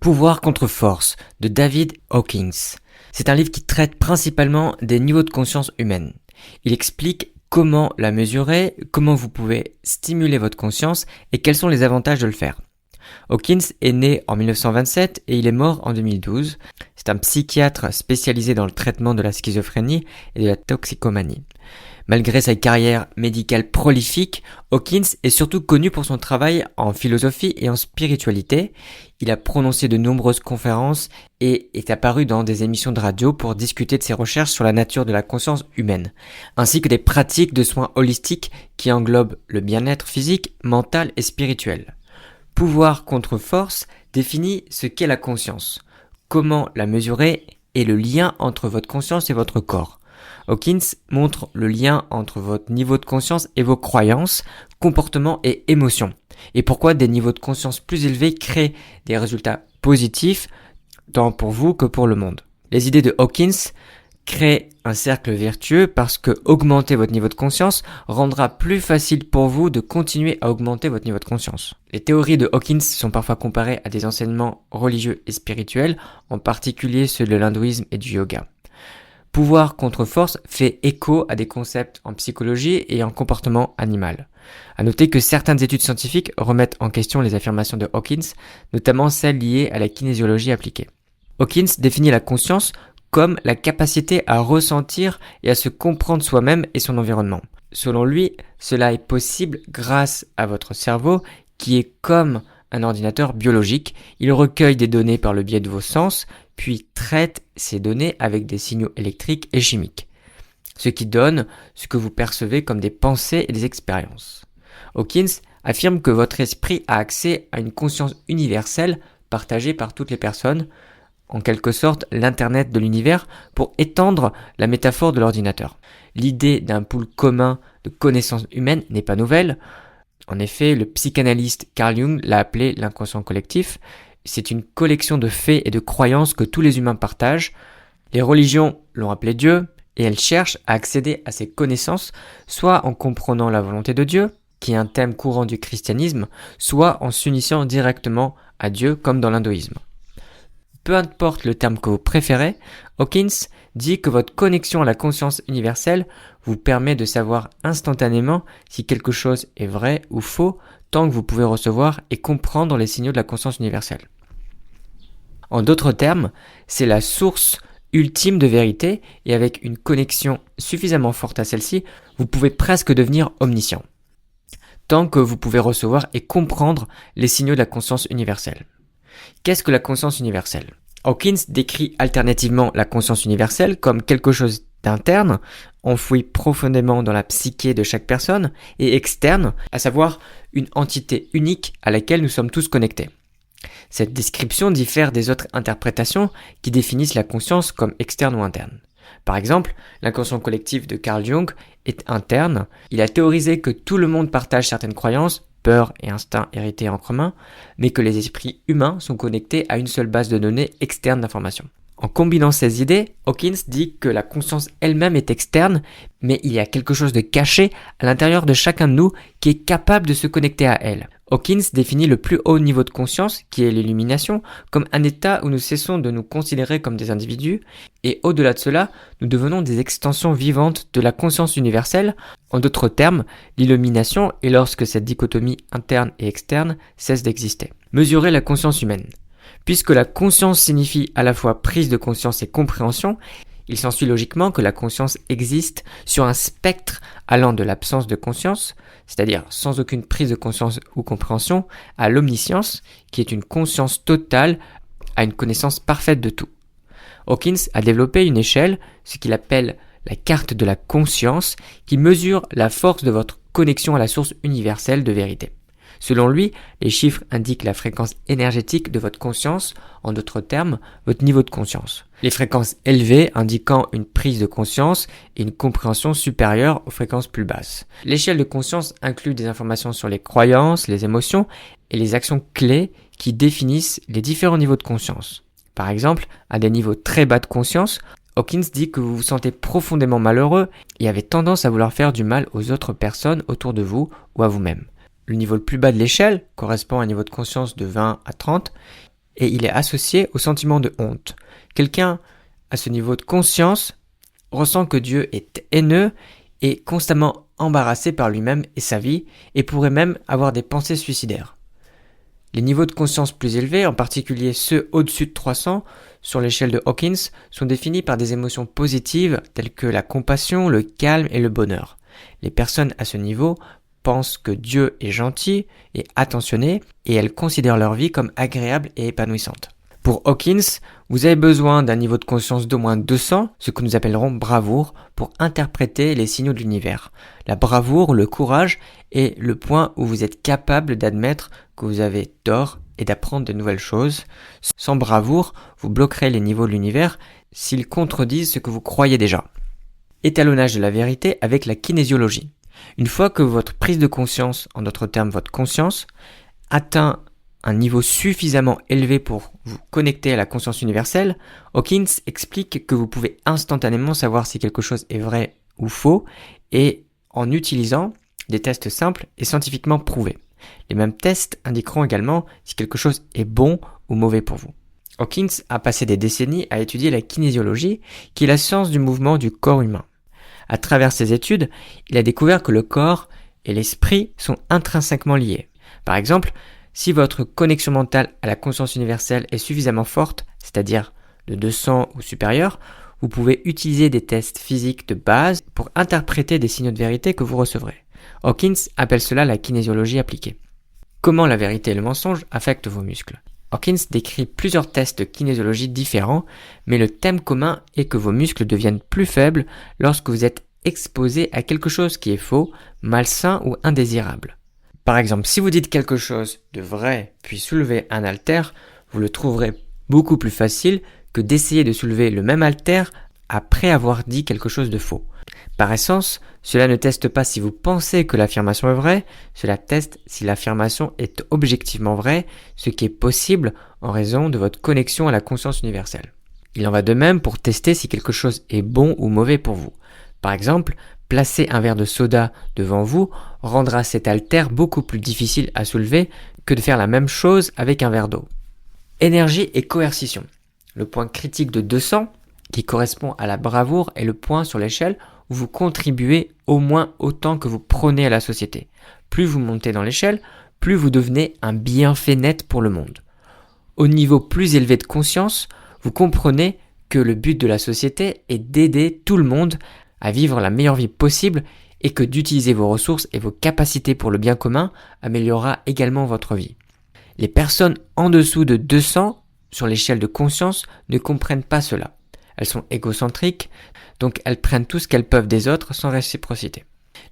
Pouvoir contre force de David Hawkins. C'est un livre qui traite principalement des niveaux de conscience humaine. Il explique comment la mesurer, comment vous pouvez stimuler votre conscience et quels sont les avantages de le faire. Hawkins est né en 1927 et il est mort en 2012. C'est un psychiatre spécialisé dans le traitement de la schizophrénie et de la toxicomanie. Malgré sa carrière médicale prolifique, Hawkins est surtout connu pour son travail en philosophie et en spiritualité. Il a prononcé de nombreuses conférences et est apparu dans des émissions de radio pour discuter de ses recherches sur la nature de la conscience humaine, ainsi que des pratiques de soins holistiques qui englobent le bien-être physique, mental et spirituel. Pouvoir contre force définit ce qu'est la conscience, comment la mesurer et le lien entre votre conscience et votre corps. Hawkins montre le lien entre votre niveau de conscience et vos croyances, comportements et émotions, et pourquoi des niveaux de conscience plus élevés créent des résultats positifs tant pour vous que pour le monde. Les idées de Hawkins créent un cercle vertueux parce que augmenter votre niveau de conscience rendra plus facile pour vous de continuer à augmenter votre niveau de conscience. Les théories de Hawkins sont parfois comparées à des enseignements religieux et spirituels, en particulier ceux de l'hindouisme et du yoga. Pouvoir contre force fait écho à des concepts en psychologie et en comportement animal. À noter que certaines études scientifiques remettent en question les affirmations de Hawkins, notamment celles liées à la kinésiologie appliquée. Hawkins définit la conscience comme la capacité à ressentir et à se comprendre soi-même et son environnement. Selon lui, cela est possible grâce à votre cerveau qui est comme un ordinateur biologique. Il recueille des données par le biais de vos sens, puis traite ces données avec des signaux électriques et chimiques, ce qui donne ce que vous percevez comme des pensées et des expériences. Hawkins affirme que votre esprit a accès à une conscience universelle partagée par toutes les personnes, en quelque sorte l'Internet de l'univers, pour étendre la métaphore de l'ordinateur. L'idée d'un pool commun de connaissances humaines n'est pas nouvelle. En effet, le psychanalyste Carl Jung l'a appelé l'inconscient collectif. C'est une collection de faits et de croyances que tous les humains partagent. Les religions l'ont appelé Dieu, et elles cherchent à accéder à ces connaissances, soit en comprenant la volonté de Dieu, qui est un thème courant du christianisme, soit en s'unissant directement à Dieu, comme dans l'hindouisme. Peu importe le terme que vous préférez, Hawkins dit que votre connexion à la conscience universelle vous permet de savoir instantanément si quelque chose est vrai ou faux, tant que vous pouvez recevoir et comprendre les signaux de la conscience universelle. En d'autres termes, c'est la source ultime de vérité et avec une connexion suffisamment forte à celle-ci, vous pouvez presque devenir omniscient, tant que vous pouvez recevoir et comprendre les signaux de la conscience universelle. Qu'est-ce que la conscience universelle ? Hawkins décrit alternativement la conscience universelle comme quelque chose d'interne, enfoui profondément dans la psyché de chaque personne, et externe, à savoir une entité unique à laquelle nous sommes tous connectés. Cette description diffère des autres interprétations qui définissent la conscience comme externe ou interne. Par exemple, l'inconscient collectif de Carl Jung est interne. Il a théorisé que tout le monde partage certaines croyances, peurs et instincts hérités en commun, mais que les esprits humains sont connectés à une seule base de données externe d'informations. En combinant ces idées, Hawkins dit que la conscience elle-même est externe, mais il y a quelque chose de caché à l'intérieur de chacun de nous qui est capable de se connecter à elle. Hawkins définit le plus haut niveau de conscience, qui est l'illumination, comme un état où nous cessons de nous considérer comme des individus, et au-delà de cela, nous devenons des extensions vivantes de la conscience universelle. En d'autres termes, l'illumination est lorsque cette dichotomie interne et externe cesse d'exister. Mesurer la conscience humaine. Puisque la conscience signifie à la fois prise de conscience et compréhension, il s'ensuit logiquement que la conscience existe sur un spectre allant de l'absence de conscience, c'est-à-dire sans aucune prise de conscience ou compréhension, à l'omniscience, qui est une conscience totale, à une connaissance parfaite de tout. Hawkins a développé une échelle, ce qu'il appelle la carte de la conscience, qui mesure la force de votre connexion à la source universelle de vérité. Selon lui, les chiffres indiquent la fréquence énergétique de votre conscience, en d'autres termes, votre niveau de conscience. Les fréquences élevées indiquant une prise de conscience et une compréhension supérieure aux fréquences plus basses. L'échelle de conscience inclut des informations sur les croyances, les émotions et les actions clés qui définissent les différents niveaux de conscience. Par exemple, à des niveaux très bas de conscience, Hawkins dit que vous vous sentez profondément malheureux et avez tendance à vouloir faire du mal aux autres personnes autour de vous ou à vous-même. Le niveau le plus bas de l'échelle correspond à un niveau de conscience de 20 à 30 et il est associé au sentiment de honte. Quelqu'un à ce niveau de conscience ressent que Dieu est haineux et constamment embarrassé par lui-même et sa vie et pourrait même avoir des pensées suicidaires. Les niveaux de conscience plus élevés, en particulier ceux au-dessus de 300 sur l'échelle de Hawkins, sont définis par des émotions positives telles que la compassion, le calme et le bonheur. Les personnes à ce niveau pensent que Dieu est gentil et attentionné et elles considèrent leur vie comme agréable et épanouissante. Pour Hawkins, vous avez besoin d'un niveau de conscience d'au moins 200, ce que nous appellerons bravoure, pour interpréter les signaux de l'univers. La bravoure, le courage, est le point où vous êtes capable d'admettre que vous avez tort et d'apprendre de nouvelles choses. Sans bravoure, vous bloquerez les niveaux de l'univers s'ils contredisent ce que vous croyez déjà. Étalonnage de la vérité avec la kinésiologie. Une fois que votre prise de conscience, en d'autres termes votre conscience, atteint un niveau suffisamment élevé pour vous connecter à la conscience universelle, Hawkins explique que vous pouvez instantanément savoir si quelque chose est vrai ou faux et en utilisant des tests simples et scientifiquement prouvés. Les mêmes tests indiqueront également si quelque chose est bon ou mauvais pour vous. Hawkins a passé des décennies à étudier la kinésiologie, qui est la science du mouvement du corps humain. À travers ses études, il a découvert que le corps et l'esprit sont intrinsèquement liés. Par exemple, si votre connexion mentale à la conscience universelle est suffisamment forte, c'est-à-dire de 200 ou supérieure, vous pouvez utiliser des tests physiques de base pour interpréter des signaux de vérité que vous recevrez. Hawkins appelle cela la kinésiologie appliquée. Comment la vérité et le mensonge affectent vos muscles ? Hawkins décrit plusieurs tests de kinésiologie différents, mais le thème commun est que vos muscles deviennent plus faibles lorsque vous êtes exposé à quelque chose qui est faux, malsain ou indésirable. Par exemple, si vous dites quelque chose de vrai puis soulevez un haltère, vous le trouverez beaucoup plus facile que d'essayer de soulever le même haltère après avoir dit quelque chose de faux. Par essence, cela ne teste pas si vous pensez que l'affirmation est vraie, cela teste si l'affirmation est objectivement vraie, ce qui est possible en raison de votre connexion à la conscience universelle. Il en va de même pour tester si quelque chose est bon ou mauvais pour vous. Par exemple, placer un verre de soda devant vous rendra cet haltère beaucoup plus difficile à soulever que de faire la même chose avec un verre d'eau. Énergie et coercition. Le point critique de 200, qui correspond à la bravoure, est le point sur l'échelle où vous contribuez au moins autant que vous prenez à la société. Plus vous montez dans l'échelle, plus vous devenez un bienfait net pour le monde. Au niveau plus élevé de conscience, vous comprenez que le but de la société est d'aider tout le monde à vivre la meilleure vie possible et que d'utiliser vos ressources et vos capacités pour le bien commun améliorera également votre vie. Les personnes en dessous de 200 sur l'échelle de conscience ne comprennent pas cela. Elles sont égocentriques, donc elles prennent tout ce qu'elles peuvent des autres sans réciprocité.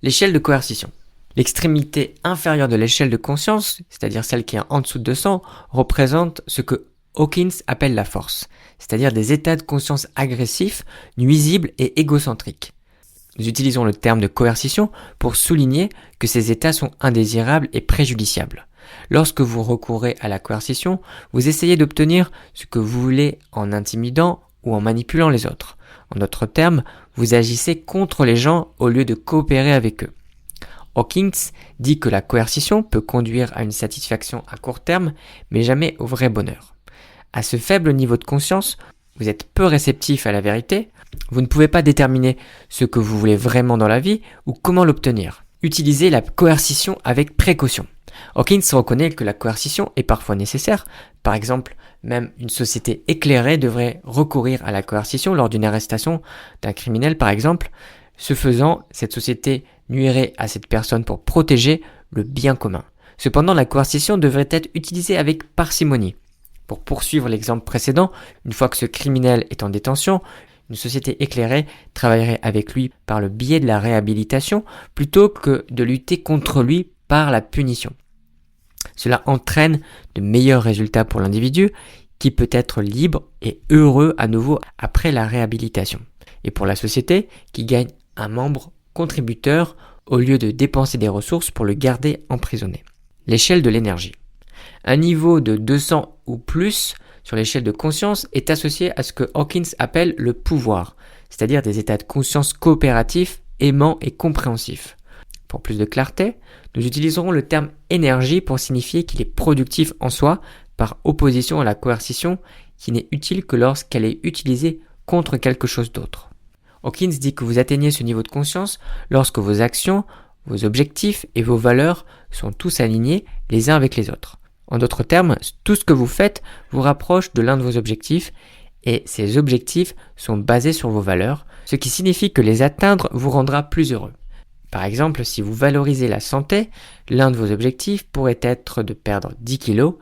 L'échelle de coercition. L'extrémité inférieure de l'échelle de conscience, c'est-à-dire celle qui est en dessous de 200, représente ce que Hawkins appelle la force, c'est-à-dire des états de conscience agressifs, nuisibles et égocentriques. Nous utilisons le terme de coercition pour souligner que ces états sont indésirables et préjudiciables. Lorsque vous recourez à la coercition, vous essayez d'obtenir ce que vous voulez en intimidant ou en manipulant les autres. En d'autres termes, vous agissez contre les gens au lieu de coopérer avec eux. Hawkins dit que la coercition peut conduire à une satisfaction à court terme, mais jamais au vrai bonheur. À ce faible niveau de conscience, vous êtes peu réceptif à la vérité, vous ne pouvez pas déterminer ce que vous voulez vraiment dans la vie ou comment l'obtenir. Utilisez la coercition avec précaution. Hawkins reconnaît que la coercition est parfois nécessaire. Par exemple, même une société éclairée devrait recourir à la coercition lors d'une arrestation d'un criminel, par exemple. Ce faisant, cette société nuirait à cette personne pour protéger le bien commun. Cependant, la coercition devrait être utilisée avec parcimonie. Pour poursuivre l'exemple précédent, une fois que ce criminel est en détention, une société éclairée travaillerait avec lui par le biais de la réhabilitation plutôt que de lutter contre lui par la punition. Cela entraîne de meilleurs résultats pour l'individu qui peut être libre et heureux à nouveau après la réhabilitation. Et pour la société qui gagne un membre contributeur au lieu de dépenser des ressources pour le garder emprisonné. L'échelle de l'énergie. Un niveau de 200 ou plus sur l'échelle de conscience est associé à ce que Hawkins appelle le pouvoir, c'est-à-dire des états de conscience coopératifs, aimants et compréhensifs. Pour plus de clarté, nous utiliserons le terme énergie pour signifier qu'il est productif en soi, par opposition à la coercition qui n'est utile que lorsqu'elle est utilisée contre quelque chose d'autre. Hawkins dit que vous atteignez ce niveau de conscience lorsque vos actions, vos objectifs et vos valeurs sont tous alignés les uns avec les autres. En d'autres termes, tout ce que vous faites vous rapproche de l'un de vos objectifs et ces objectifs sont basés sur vos valeurs, ce qui signifie que les atteindre vous rendra plus heureux. Par exemple, si vous valorisez la santé, l'un de vos objectifs pourrait être de perdre 10 kilos,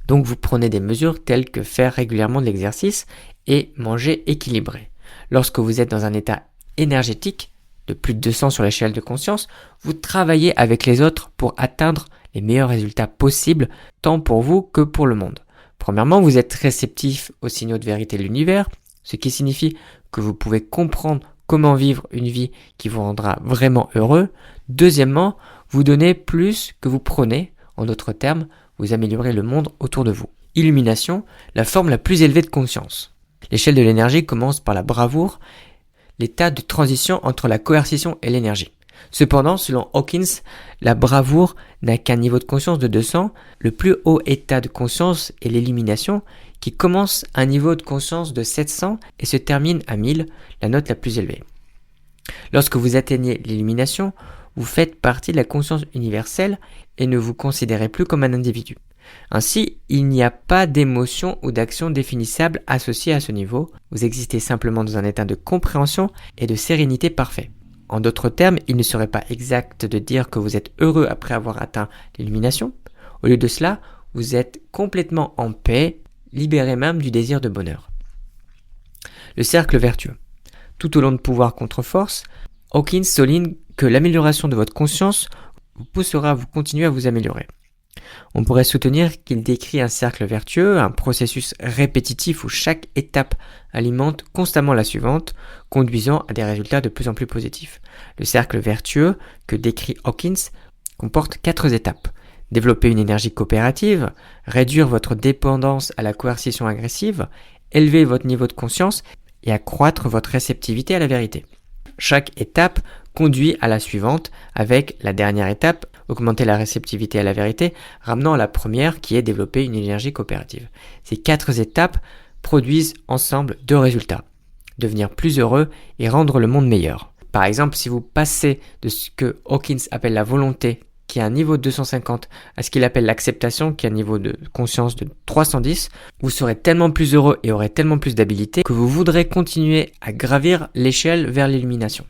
donc vous prenez des mesures telles que faire régulièrement de l'exercice et manger équilibré. Lorsque vous êtes dans un état énergétique, de plus de 200 sur l'échelle de conscience, vous travaillez avec les autres pour atteindre les meilleurs résultats possibles, tant pour vous que pour le monde. Premièrement, vous êtes réceptif aux signaux de vérité de l'univers, ce qui signifie que vous pouvez comprendre comment vivre une vie qui vous rendra vraiment heureux. Deuxièmement, vous donnez plus que vous prenez. En d'autres termes, vous améliorez le monde autour de vous. Illumination, la forme la plus élevée de conscience. L'échelle de l'énergie commence par la bravoure, l'état de transition entre la coercition et l'énergie. Cependant, selon Hawkins, la bravoure n'a qu'un niveau de conscience de 200. Le plus haut état de conscience est l'illumination, qui commence à un niveau de conscience de 700 et se termine à 1000, la note la plus élevée. Lorsque vous atteignez l'illumination, vous faites partie de la conscience universelle et ne vous considérez plus comme un individu. Ainsi, il n'y a pas d'émotion ou d'action définissable associée à ce niveau. Vous existez simplement dans un état de compréhension et de sérénité parfait. En d'autres termes, il ne serait pas exact de dire que vous êtes heureux après avoir atteint l'illumination. Au lieu de cela, vous êtes complètement en paix, libéré même du désir de bonheur. Le cercle vertueux. Tout au long de Pouvoir contre Force, Hawkins souligne que l'amélioration de votre conscience vous poussera à vous continuer à vous améliorer. On pourrait soutenir qu'il décrit un cercle vertueux, un processus répétitif où chaque étape alimente constamment la suivante, conduisant à des résultats de plus en plus positifs. Le cercle vertueux que décrit Hawkins comporte 4 étapes. Développer une énergie coopérative, réduire votre dépendance à la coercition agressive, élever votre niveau de conscience et accroître votre réceptivité à la vérité. Chaque étape conduit à la suivante avec la dernière étape, augmenter la réceptivité à la vérité, ramenant à la première qui est développer une énergie coopérative. Ces 4 étapes produisent ensemble 2 résultats, devenir plus heureux et rendre le monde meilleur. Par exemple, si vous passez de ce que Hawkins appelle la volonté, qui a un niveau de 250, à ce qu'il appelle l'acceptation, qui a un niveau de conscience de 310, vous serez tellement plus heureux et aurez tellement plus d'habilité que vous voudrez continuer à gravir l'échelle vers l'illumination.